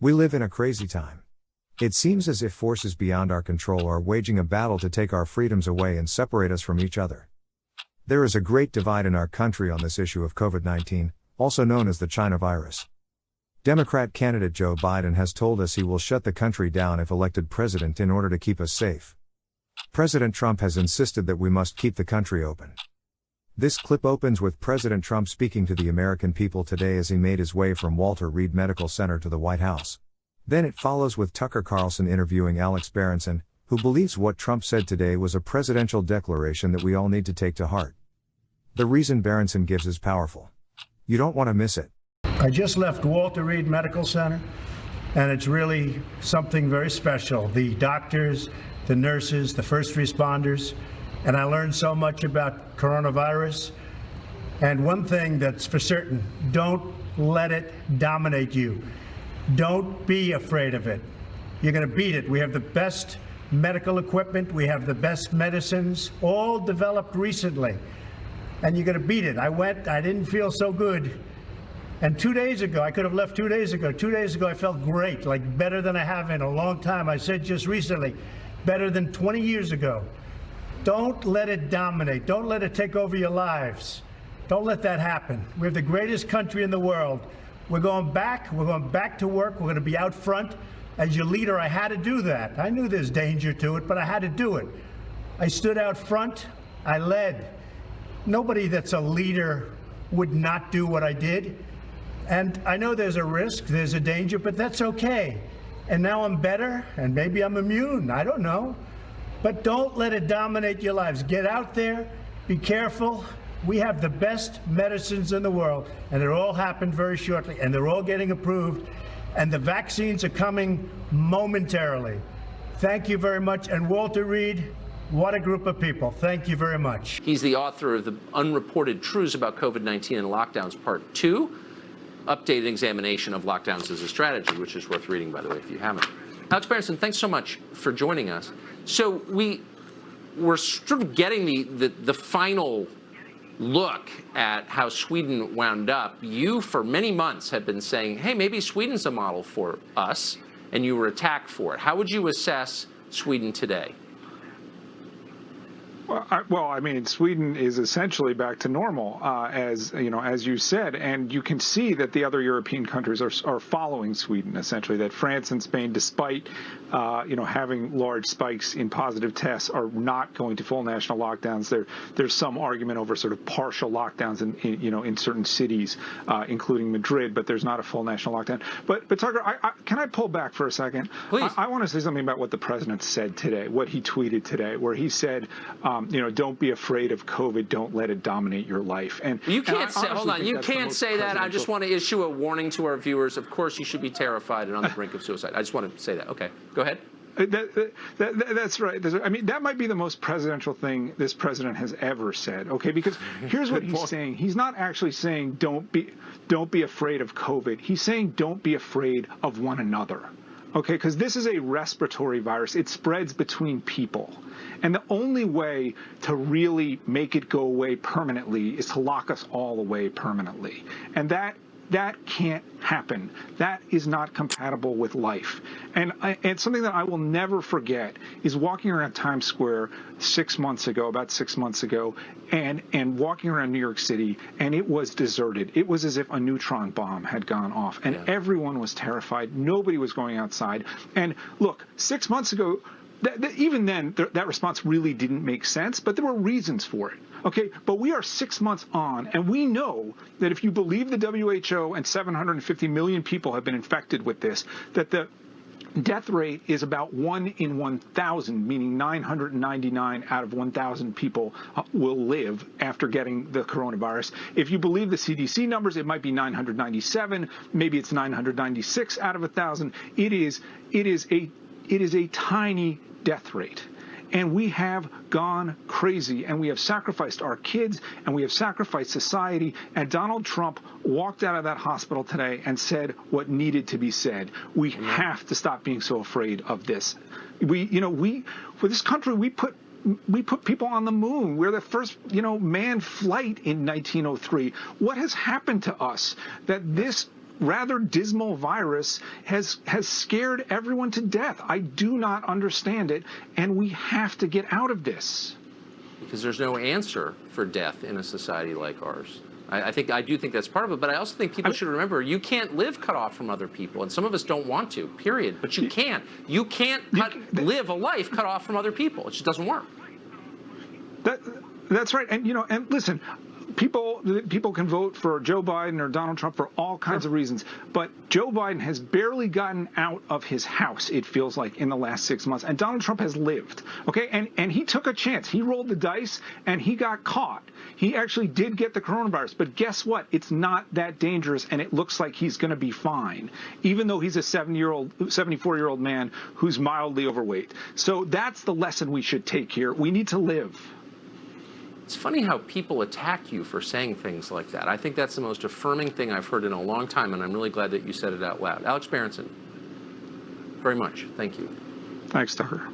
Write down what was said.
We live in a crazy time. It seems as if forces beyond our control are waging a battle to take our freedoms away and separate us from each other. There is a great divide in our country on this issue of COVID-19, also known as the China virus. Democrat candidate Joe Biden has told us he will shut the country down if elected president in order to keep us safe. President Trump has insisted that we must keep the country open. This clip opens with President Trump speaking to the American people today as he made his way from Walter Reed Medical Center to the White House. Then it follows with Tucker Carlson interviewing Alex Berenson, who believes what Trump said today was a presidential declaration that we all need to take to heart. The reason Berenson gives is powerful. You don't want to miss it. I just left Walter Reed Medical Center, and it's really something very special. The doctors, the nurses, the first responders, and I learned so much about coronavirus. And one thing that's for certain, don't let it dominate you. Don't be afraid of it. You're going to beat it. We have the best medical equipment. We have the best medicines, all developed recently. And you're going to beat it. I didn't feel so good. And 2 days ago, I could have left 2 days ago. 2 days ago, I felt great, like better than I have in a long time. I said just recently, better than 20 years ago. Don't let it dominate. Don't let it take over your lives. Don't let that happen. We have the greatest country in the world. We're going back. We're going back to work. We're going to be out front. As your leader, I had to do that. I knew there's danger to it, but I had to do it. I stood out front. I led. Nobody that's a leader would not do what I did. And I know there's a risk, there's a danger, but that's okay. And now I'm better, and maybe I'm immune. I don't know. But don't let it dominate your lives. Get out there, be careful. We have the best medicines in the world, and it all happened very shortly, and they're all getting approved, and the vaccines are coming momentarily. Thank you very much. And Walter Reed, what a group of people. Thank you very much. He's the author of The Unreported Truths About COVID-19 and Lockdowns, Part 2, updated examination of lockdowns as a strategy, which is worth reading, by the way, if you haven't. Alex Berenson, thanks so much for joining us. So we're sort of getting the final look at how Sweden wound up. You, for many months, have been saying, hey, maybe Sweden's a model for us, and you were attacked for it. How would you assess Sweden today? Well, I mean, Sweden is essentially back to normal, as you said, and you can see that the other European countries are following Sweden. Essentially, that France and Spain, despite having large spikes in positive tests, are not going to full national lockdowns. There's some argument over sort of partial lockdowns in certain cities, including Madrid, but there's not a full national lockdown. But Tucker, can I pull back for a second? Please. I want to say something about what the president said today, what he tweeted today, where he said, don't be afraid of COVID. Don't let it dominate your life. And you can't say, hold on, you can't say that. I just want to issue a warning to our viewers. Of course, you should be terrified and on the brink of suicide. I just want to say that. Okay, go ahead. That's right. I mean, that might be the most presidential thing this president has ever said. Okay, because here's what he's saying. He's not actually saying don't be afraid of COVID. He's saying don't be afraid of one another. Okay, because this is a respiratory virus. It spreads between people. And the only way to really make it go away permanently is to lock us all away permanently. And that can't happen. That is not compatible with life. And something that I will never forget is walking around Times Square about 6 months ago, and walking around New York City, and it was deserted. It was as if a neutron bomb had gone off, and everyone was terrified. Nobody was going outside. And look, 6 months ago, even then, that response really didn't make sense, but there were reasons for it. Okay, but we are 6 months on, and we know that if you believe the WHO and 750 million people have been infected with this, that the death rate is about 1 in 1,000, meaning 999 out of 1,000 people will live after getting the coronavirus. If you believe the CDC numbers, it might be 997, maybe it's 996 out of 1,000. It is a tiny death rate. And we have gone crazy, and we have sacrificed our kids, and we have sacrificed society. And Donald Trump walked out of that hospital today and said what needed to be said. We have to stop being so afraid of this. For this country, we put people on the moon. We're the first, manned flight in 1903. What has happened to us that this rather dismal virus has scared everyone to death. I do not understand it, and we have to get out of this. Because there's no answer for death in a society like ours. I do think that's part of it, but I also think people should remember you can't live cut off from other people, and some of us don't want to, period. But you can't. You can't live a life cut off from other people. It just doesn't work. That's right. And, and listen, people can vote for Joe Biden or Donald Trump for all kinds of reasons, but Joe Biden has barely gotten out of his house, it feels like, in the last 6 months, and Donald Trump has lived, okay? And he took a chance. He rolled the dice, and he got caught. He actually did get the coronavirus, but guess what? It's not that dangerous, and it looks like he's going to be fine, even though he's a 74-year-old man who's mildly overweight. So that's the lesson we should take here. We need to live. It's funny how people attack you for saying things like that. I think that's the most affirming thing I've heard in a long time, and I'm really glad that you said it out loud. Alex Berenson, very much. Thank you. Thanks, Tucker.